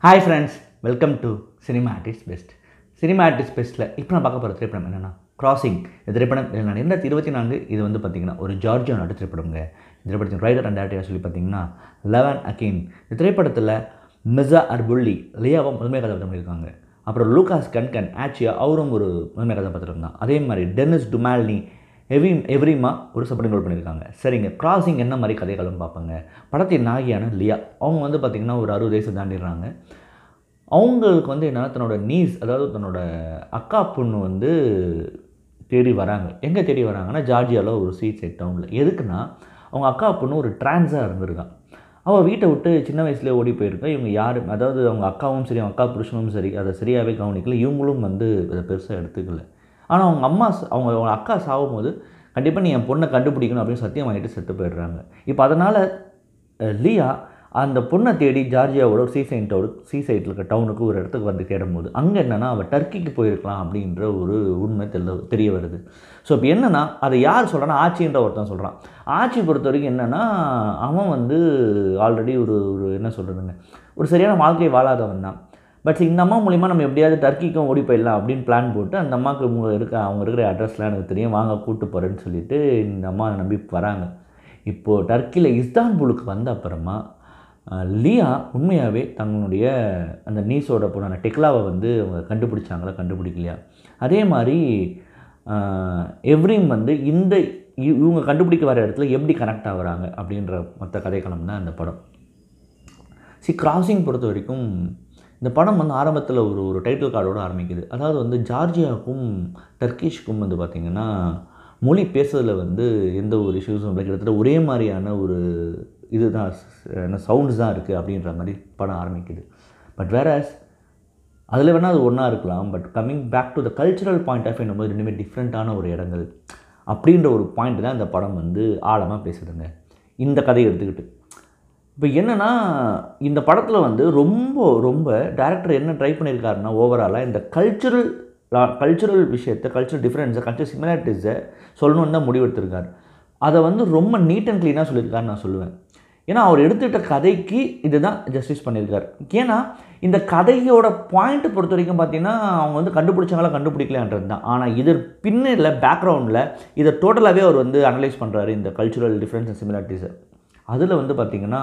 Hi friends, welcome to Cinema Artist Best. Cinema Artist Bestல இப்போ நான் பார்க்க போகிற திரைப்படம் என்னென்னா கிராசிங். இந்த திரைப்படம் 2024 இது வந்து பார்த்திங்கன்னா ஒரு ஜார்ஜியா நாட்டு திரைப்படங்க. இந்த திரைப்படத்தின் ரைட்டர் அண்ட் டேரக்டர் சொல்லி பார்த்திங்கன்னா லெவன் அகின். இந்த திரைப்படத்தில் மிர்சா அர்புல்லி லியாவும் முதன்மை கதாபாத்திரம் பண்ணியிருக்காங்க. அப்புறம் லூகாஸ் கன்கன் ஆச்சியா அவரும் ஒரு முதன்மை கதாபாத்திரம் தான். அதே மாதிரி டெனிஸ் டுமால்னி எவ்ரிமா ஒரு சப்போர்ட்டிங் ரோல் பண்ணியிருக்காங்க. சரிங்க, கிராசிங் என்ன மாதிரி கதைகளும் பார்ப்பாங்க. படத்தின் நாயகியான லியா அவங்க வந்து பார்த்திங்கன்னா ஒரு 60 வயசு தாண்டிடுறாங்க. அவங்களுக்கு வந்து என்னென்னா தன்னோட நீஸ், அதாவது தன்னோட அக்கா பொண்ணு வந்து தேடி வராங்க. எங்கே தேடி வராங்கன்னா ஜார்ஜியாவில் ஒரு சைட் டவுனில். எதுக்குன்னா அவங்க அக்கா பொண்ணு ஒரு டிரான்ஸாக இருந்திருக்கான். அவள் வீட்டை விட்டு சின்ன வயசுலேயே ஓடி போயிருக்கா. இவங்க யாரும், அதாவது அவங்க அக்காவும் சரி அவங்க அக்கா புருஷனும் சரி அதை சரியாகவே கவனிக்கல. இவங்களும் வந்து அதை பெருசாக எடுத்துக்கல. ஆனால் அவங்க அம்மா அவங்க அக்கா சாகும்போது கண்டிப்பாக நீ என் பொண்ணை கண்டுபிடிக்கணும் அப்படின்னு சத்தியம் வாங்கிட்டு செத்து போயிடுறாங்க. இப்போ அதனால் லியா அந்த பொண்ணை தேடி ஜார்ஜியாவோட ஒரு சீசைட்டில் இருக்க டவுனுக்கு ஒரு இடத்துக்கு வந்து தேடும்போது அங்கே என்னென்னா அவள் டர்க்கிக்கு போயிருக்கலாம் அப்படின்ற ஒரு உண்மை தெரிய வருது. ஸோ இப்போ என்னென்னா அதை யார் சொல்கிறான்னா ஆச்சின்ற ஒருத்தன் சொல்கிறான். ஆச்சி பொறுத்த வரைக்கும் என்னென்னா அவன் வந்து ஆல்ரெடி ஒரு என்ன சொல்கிறதுங்க, ஒரு சரியான வாழ்க்கையை வாழாதவன் தான். பட் இந்த அம்மா மூலிமா நம்ம எப்படியாவது டர்க்கிக்கும் ஓடி போயிடலாம் அப்படின்னு பிளான் போட்டு அந்த அம்மாவுக்கு அவங்க இருக்கிற அட்ரஸ்லாம் எனக்கு தெரியும், வாங்க கூப்பிட்டு போகிறேன்னு சொல்லிவிட்டு இந்த அம்மா நம்பி வராங்க. இப்போது டர்க்கியில் இஸ்தான்புலுக்கு வந்த அப்புறமா லியா உண்மையாகவே தங்களுடைய அந்த நீஸோட பொண்ணான டெக்லாவை வந்து அவங்க கண்டுபிடிச்சாங்களா கண்டுபிடிக்கலையா. அதே மாதிரி எவ்ரிம் வந்து இவங்க கண்டுபிடிக்க வர இடத்துல எப்படி கனெக்ட் ஆகுறாங்க அப்படின்ற மொத்த கதைக்களம் தான் இந்த படம். கிராசிங் பொறுத்த வரைக்கும் இந்த படம் வந்து ஆரம்பத்தில் ஒரு டைட்டில் கார்டோடு ஆரம்பிக்குது. அதாவது வந்து ஜார்ஜியாவுக்கும் டர்க்கிஷ்க்கும் வந்து பார்த்திங்கன்னா மொழி பேசுறதில் வந்து எந்த ஒரு இஷ்யூஸும் இல்லை, கிட்டத்தட்ட ஒரே மாதிரியான ஒரு இதுதான் என்ன சவுண்ட்ஸ் தான் இருக்குது அப்படின்ற மாதிரி படம் ஆரம்பிக்குது. பட் வேறஸ் அதில் வேணால் அது ஒன்றா இருக்கலாம். But coming back to the cultural point of view போது ரெண்டுமே டிஃப்ரெண்ட்டான ஒரு இடங்கள் அப்படின்ற ஒரு பாயிண்ட் தான் இந்த படம் வந்து ஆழமாக பேசுதுங்க. இந்த கதையை எடுத்துக்கிட்டு இப்போ என்னென்னா இந்த படத்தில் வந்து ரொம்ப டைரக்டர் என்ன ட்ரை பண்ணியிருக்காருன்னா ஓவராலாக இந்த கல்ச்சுரல் விஷயத்தை, கல்ச்சுரல் டிஃப்ரென்ஸை, கல்ச்சுரல் சிமிலாரிட்டிஸை சொல்லணுன்னு தான் முடிவெடுத்திருக்காரு. அதை வந்து ரொம்ப நீட் அண்ட் க்ளீனாக சொல்லியிருக்காருன்னு நான் சொல்லுவேன். ஏன்னா அவர் எடுத்துக்கிட்ட கதைக்கு இதுதான் ஜஸ்டிஸ் பண்ணியிருக்காரு. ஏன்னா இந்த கதையோட பாயிண்ட்டு பொறுத்த வரைக்கும் பார்த்திங்கன்னா அவங்க வந்து கண்டுபிடிச்சாங்களா கண்டுபிடிக்கலான்றது தான். ஆனால் இது பின்னில் பேக்ரவுண்டில் இதை டோட்டலாகவே அவர் வந்து அனலைஸ் பண்ணுறாரு, இந்த கல்ச்சுரல் டிஃப்ரென்ஸ் அண்ட் சிமிலாரிட்டிஸை. அதில் வந்து பார்த்திங்கன்னா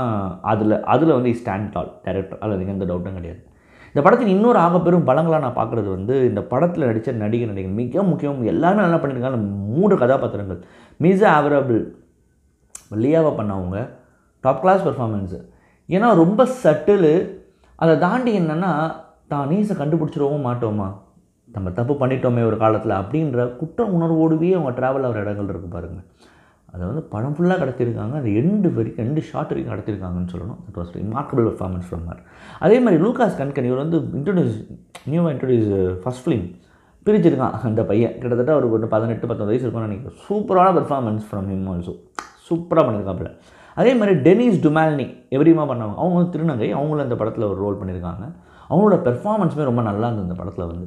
அதில் வந்து ஸ்டாண்ட் டால் டைரக்டர், அதில் எந்த டவுட்டும் கிடையாது. இந்த படத்தின் இன்னொரு ஆகப்பெரும் பலங்களாக நான் பார்க்குறது வந்து இந்த படத்தில் நடித்த நடிகர் மிக முக்கியம், எல்லாருமே நல்லா பண்ணியிருக்காங்க. 3 கதாபாத்திரங்கள் மிர்சா அர்புல்லி லியாவை பண்ணவங்க டாப் கிளாஸ் பெர்ஃபார்மன்ஸு. ஏன்னா ரொம்ப சட்டிலு. அதை தாண்டி என்னென்னா தான் நீஸை கண்டுபிடிச்சிடவும் மாட்டோமா, நம்ம தப்பு பண்ணிட்டோமே ஒரு காலத்தில் அப்படின்ற குற்ற உணர்வோடுவே அவங்க ட்ராவல் ஆகிற இடங்கள் இருக்குது பாருங்கள். அதை வந்து படம் ஃபுல்லாக கடத்திருக்காங்க. அது எண்டு ஷார்ட் வரைக்கும் கடத்திருக்காங்கன்னு சொல்லணும். That was remarkable performance from her. அதே மாதிரி லூகாஸ் கன்கன் இவர் வந்து நியூவாக இன்ட்ரடியூஸ் ஃபஸ்ட் ஃபிலிம் பிரிச்சிருக்கான் அந்த பையன். கிட்டத்தட்ட ஒரு 18-19 வயசு இருக்கும்னு நினைக்கிறேன். சூப்பரான பெர்ஃபார்மன்ஸ் ஃப்ரம் ஹிம் ஆல்சோ, சூப்பராக பண்ணியிருக்காப்புல. அதே மாதிரி டெனிஸ் டுமால்னி எவ்ரிமா பண்ணவங்க, அவங்க வந்து திருநங்கை, அவங்களும் இந்த படத்தில் ஒரு ரோல் பண்ணியிருக்காங்க. அவங்களோட பெர்ஃபார்மன்ஸுமே ரொம்ப நல்லா இருந்தது இந்த படத்தில் வந்து.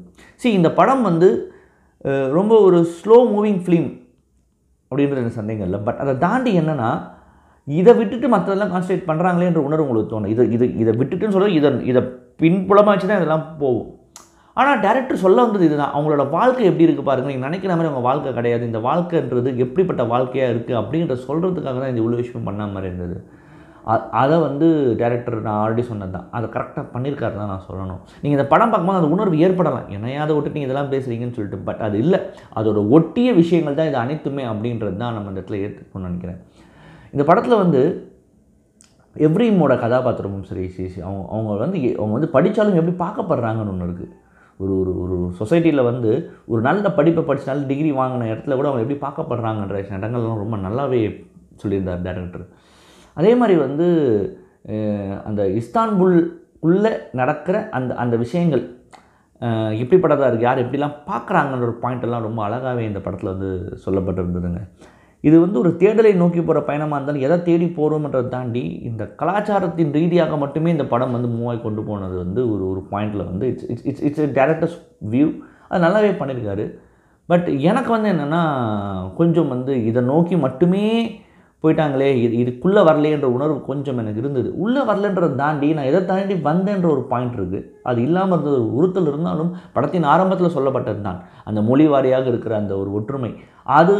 இந்த படம் வந்து ரொம்ப ஒரு ஸ்லோ மூவிங் ஃபிலிம் அப்படின்றது எனக்கு சந்தேகம் இல்லை. பட் அதை தாண்டி என்னென்னா இதை விட்டுட்டு மற்றதெல்லாம் கான்சன்ட்ரேட் பண்ணுறாங்களேன்ற உணர்வு உங்களுக்கு தோணும். இதை விட்டுட்டுன்னு சொல்ல இதை பின்புலமாக வச்சு தான் இதெல்லாம் போகும். ஆனால் டேரக்டர் சொல்ல வந்தது இதுதான், அவங்களோட வாழ்க்கை எப்படி இருக்குது பாருங்கள், நீங்கள் நினைக்கிற மாதிரி அவங்க வாழ்க்கை கிடையாது, இந்த வாழ்க்கைன்றது எப்படிப்பட்ட வாழ்க்கையாக இருக்குது அப்படின்ற சொல்கிறதுக்காக தான் இந்த இவ்வளோ விஷயம் பண்ண மாதிரி இருந்தது. அதை வந்து டேரக்டர் நான் ஆல்ரெடி சொன்னது தான், அதை கரெக்டாக பண்ணியிருக்காரு தான் நான் சொல்லணும். நீங்கள் இந்த படம் பார்க்கும்போது அந்த உணர்வு ஏற்படலாம், என்னையா அதை விட்டு நீங்கள் இதெல்லாம் பேசுகிறீங்கன்னு சொல்லிட்டு. பட் அது இல்லை, அதோட ஒட்டிய விஷயங்கள் தான் இது அனைத்துமே அப்படின்றது தான் நம்ம இந்த இடத்துல ஏற்றுக்கணும்னு நினைக்கிறேன். இந்த படத்தில் வந்து எவ்ரிமோட கதாபாத்திரமும் சரி, அவங்க வந்து படித்தாலும் எப்படி பார்க்கப்படுறாங்கன்னு ஒன்று இருக்குது. ஒரு சொசைட்டியில் வந்து ஒரு நல்ல படிப்பை படித்து நல்ல டிகிரி வாங்கின இடத்துல கூட அவங்க எப்படி பார்க்கப்படுறாங்கன்ற இடங்கள்லாம் ரொம்ப நல்லாவே சொல்லியிருந்தார் டேரக்டர். அதே மாதிரி வந்து அந்த இஸ்தான்புல்குள்ளே நடக்கிற அந்த விஷயங்கள் எப்படிப்பட்டதாக இருக்குது, யார் எப்படிலாம் பார்க்குறாங்கன்ற ஒரு பாயிண்டெல்லாம் ரொம்ப அழகாகவே இந்த படத்தில் வந்து சொல்லப்பட்டிருந்ததுங்க. இது வந்து ஒரு தேடலை நோக்கி போகிற பயணமாக இருந்தாலும் எதை தேடி போகிறோம்ன்றதை தாண்டி இந்த கலாச்சாரத்தின் ரீதியாக மட்டுமே இந்த படம் வந்து மூவாகி கொண்டு போனது வந்து ஒரு பாயிண்டில் வந்து இட்ஸ் டேரக்டர்ஸ் வியூ. அது நல்லாவே பண்ணியிருக்காரு. பட் எனக்கு வந்து என்னென்னா கொஞ்சம் வந்து இதை நோக்கி மட்டுமே போயிட்டாங்களே, இதுக்குள்ளே வரலையேன்ற உணர்வு கொஞ்சம் எனக்கு இருந்தது. உள்ளே வரலன்றதை தாண்டி நான் எதை தாண்டி வந்தேன்ற ஒரு பாயிண்ட் இருக்குது. அது இல்லாமல் இருந்தது ஒரு உறுத்தல் இருந்தாலும் படத்தின் ஆரம்பத்தில் சொல்லப்பட்டது தான் அந்த மொழி வாரியாக இருக்கிற அந்த ஒரு ஒற்றுமை. அது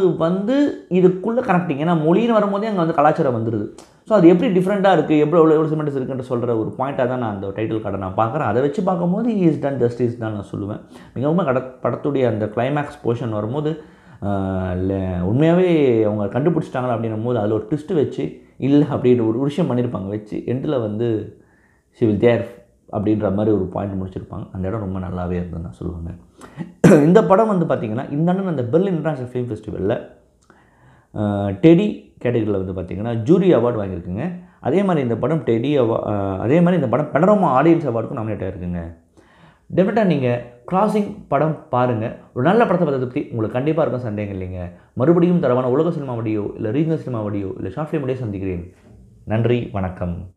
இதுக்குள்ளே கனெக்டிங். ஏன்னா மொழின்னு வரும்போதே அங்கே கலாச்சாரம் வந்துடுது. ஸோ அது எப்படி டிஃப்ரெண்ட்டாக இருக்குது, எவ்வளோ சிமெண்ட்ஸ் இருக்குன்னு சொல்கிற ஒரு பாயிண்ட்டாக தான் நான் அந்த டைட்டில் கார்டை நான் பார்க்குறேன். அதை வச்சு பார்க்கும்போது இஸ் டன் ஜஸ்டிஸ் தான் நான் சொல்லுவேன். மிகவும் படத்துடைய அந்த கிளைமேக்ஸ் போர்ஷன் வரும்போது இல்லை உண்மையாகவே அவங்க கண்டுபிடிச்சிட்டாங்களா அப்படின்னும் போது அதில் ஒரு ட்விஸ்ட்டு வச்சு இல்லை அப்படின்ற ஒரு விஷயம் பண்ணியிருப்பாங்க வச்சு எண்டில் ஷி வில் தேர் அப்படின்ற மாதிரி ஒரு பாயிண்ட் முடிச்சிருப்பாங்க. அந்த இடம் ரொம்ப நல்லாவே இருந்தது நான் சொல்லுவாங்க. இந்த படம் பார்த்திங்கன்னா இந்த அண்ணன் அந்த பெர்லின் இன்டர்நேஷனல் ஃபிலிம் ஃபெஸ்டிவலில் டெடி கேட்டகரியில் பார்த்திங்கன்னா ஜூரி அவார்டு வாங்கியிருக்குங்க. அதே மாதிரி இந்த படம் அதே மாதிரி இந்த படம் பெனரோமா ஆடியன்ஸ் அவார்டுக்கும் நாமினேட் ஆகிருக்குங்க. டெஃபினட்டாக நீங்கள் கிராசிங் படம் பாருங்கள். ஒரு நல்ல படத்தை பற்றி உங்களுக்கு கண்டிப்பாக இருக்கும், சந்தேகம் இல்லைங்க. மறுபடியும் தரவான உலக சினிமா வடியோ இல்லை ரீஜனல் சினிமா வடியோ இல்லை ஷார்ட் ஃபிலிம் வடியோ சந்திக்கிறேன். நன்றி, வணக்கம்.